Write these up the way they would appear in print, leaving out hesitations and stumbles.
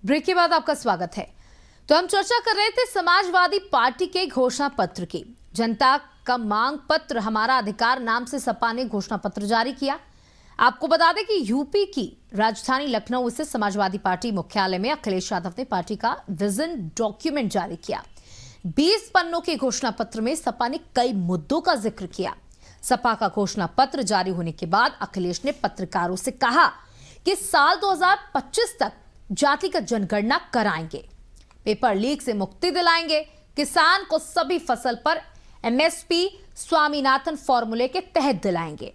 Break के बाद आपका स्वागत है। तो हम चर्चा कर रहे थे समाजवादी पार्टी के घोषणा पत्र की। जनता का मांग पत्र हमारा अधिकार नाम से सपा ने घोषणा पत्र जारी किया। आपको बता दें कि यूपी की राजधानी लखनऊ स्थित समाजवादी पार्टी मुख्यालय में अखिलेश यादव ने पार्टी का विजन डॉक्यूमेंट जारी किया। 20 पन्नों के घोषणा पत्र में सपा ने कई मुद्दों का जिक्र किया। सपा का घोषणा पत्र जारी होने के बाद अखिलेश ने पत्रकारों से कहा कि साल 2025 तक जातिगत जनगणना कराएंगे, पेपर लीक से मुक्ति दिलाएंगे, किसान को सभी फसल पर एमएसपी स्वामीनाथन फॉर्मूले के तहत दिलाएंगे।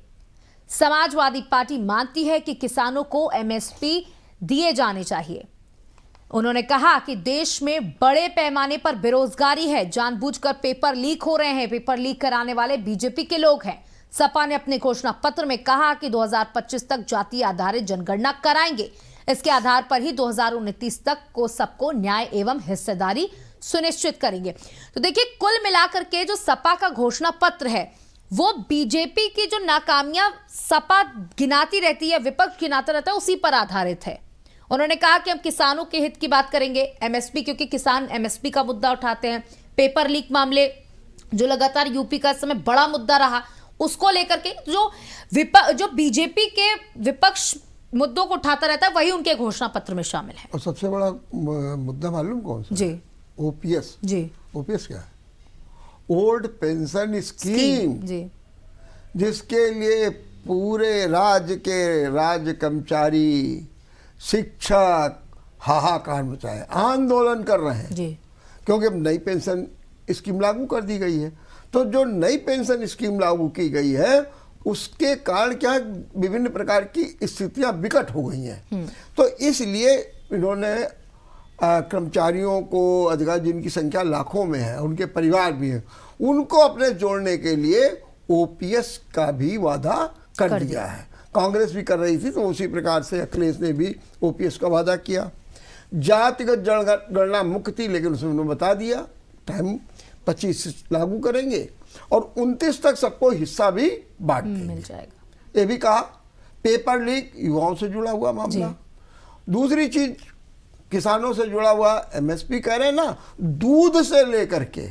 समाजवादी पार्टी मानती है कि किसानों को एमएसपी दिए जाने चाहिए। उन्होंने कहा कि देश में बड़े पैमाने पर बेरोजगारी है, जानबूझकर पेपर लीक हो रहे हैं। पेपर लीक कराने वाले बीजेपी के लोग हैं। सपा ने अपने घोषणा पत्र में कहा कि 2025 तक जाति आधारित जनगणना कराएंगे। इसके आधार पर ही 2029 तक को सबको न्याय एवं हिस्सेदारी सुनिश्चित करेंगे। तो देखिए, कुल मिलाकर के जो सपा का घोषणा पत्र है वो बीजेपी की जो नाकामियां सपा गिनाती रहती है, विपक्ष गिनाता रहता है, उसी पर आधारित है। उन्होंने कहा कि हम किसानों के हित की बात करेंगे, एमएसपी, क्योंकि किसान एमएसपी का मुद्दा उठाते हैं। पेपर लीक मामले जो लगातार यूपी का इस समय बड़ा मुद्दा रहा, उसको लेकर के जो बीजेपी के विपक्ष मुद्दों को उठाता रहता है, वही उनके घोषणा पत्र में शामिल है। और सबसे बड़ा मुद्दा मालूम कौन सा? जी, ओपीएस। जी, ओपीएस क्या है? ओल्ड पेंशन स्कीम, जी, जिसके लिए पूरे राज्य के राज्य कर्मचारी, शिक्षक हाहाकार मचाए, आंदोलन कर रहे हैं। जी, क्योंकि अब नई पेंशन स्कीम लागू कर दी गई है। तो जो नई पेंशन स्कीम लागू की गई है उसके कारण क्या विभिन्न प्रकार की स्थितियां विकट हो गई हैं। तो इसलिए इन्होंने कर्मचारियों को, अधिकार जिनकी संख्या लाखों में है, उनके परिवार भी हैं, उनको अपने जोड़ने के लिए ओपीएस का भी वादा कर दिया है। कांग्रेस भी कर रही थी, तो उसी प्रकार से अखिलेश ने भी ओपीएस का वादा किया। जातिगत जनगणना मुक्ति, लेकिन उसमें उन्होंने बता दिया टाइम 25 लागू करेंगे और 29 तक सबको हिस्सा भी बांट मिल जाएगा। ये भी कहा। पेपर लीक युवाओं से जुड़ा हुआ मामला। दूसरी चीज किसानों से जुड़ा हुआ एमएसपी कह रहे हैं ना, दूध से लेकर के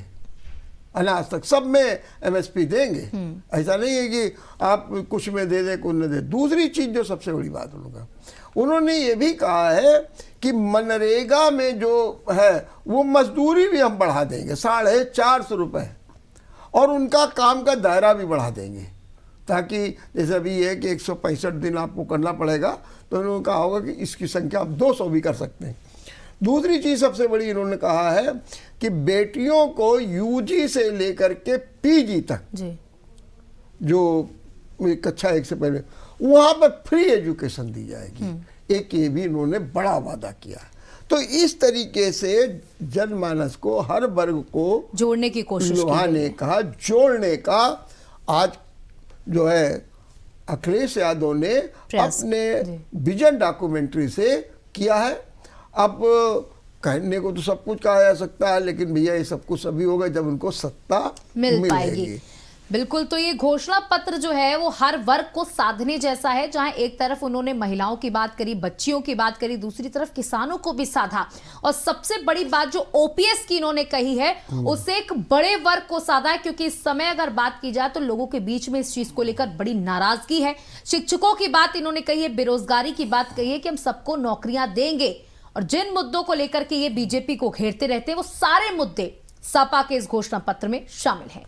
अनाज तक सब में एमएसपी देंगे। ऐसा नहीं है कि आप कुछ में दे दे कुछ न दे। दूसरी चीज जो सबसे बड़ी बात उन्होंने ये भी कहा है कि मनरेगा में जो है वो मजदूरी भी हम बढ़ा देंगे 450 रुपये, और उनका काम का दायरा भी बढ़ा देंगे, ताकि जैसे अभी ये कि 165 दिन आपको करना पड़ेगा, तो उन्होंने कहा होगा कि इसकी संख्या आप 200 भी कर सकते हैं। दूसरी चीज़ सबसे बड़ी इन्होंने कहा है कि बेटियों को यूजी से लेकर के पीजी तक जी, जो कक्षा 1 से पहले, वहाँ पर फ्री एजुकेशन दी जाएगी। एक ये भी इन्होंने बड़ा वादा किया। तो इस तरीके से जनमानस को, हर वर्ग को जोड़ने की कोशिश लुभाने का, जोड़ने का आज जो है अखिलेश यादव ने अपने विजन डॉक्यूमेंट्री से किया है। अब कहने को तो सब कुछ कहा जा सकता है, लेकिन भैया ये सब कुछ अभी होगा जब उनको सत्ता मिल पाएगी। बिल्कुल। तो ये घोषणा पत्र जो है वो हर वर्ग को साधने जैसा है, जहां एक तरफ उन्होंने महिलाओं की बात करी, बच्चियों की बात करी, दूसरी तरफ किसानों को भी साधा, और सबसे बड़ी बात जो ओपीएस की इन्होंने कही है उससे एक बड़े वर्ग को साधा है। क्योंकि इस समय अगर बात की जाए तो लोगों के बीच में इस चीज को लेकर बड़ी नाराजगी है। शिक्षकों की बात इन्होंने कही है, बेरोजगारी की बात कही है कि हम सबको नौकरियां देंगे, और जिन मुद्दों को लेकर के ये बीजेपी को घेरते रहते हैं वो सारे मुद्दे सपा के इस घोषणा पत्र में शामिल हैं।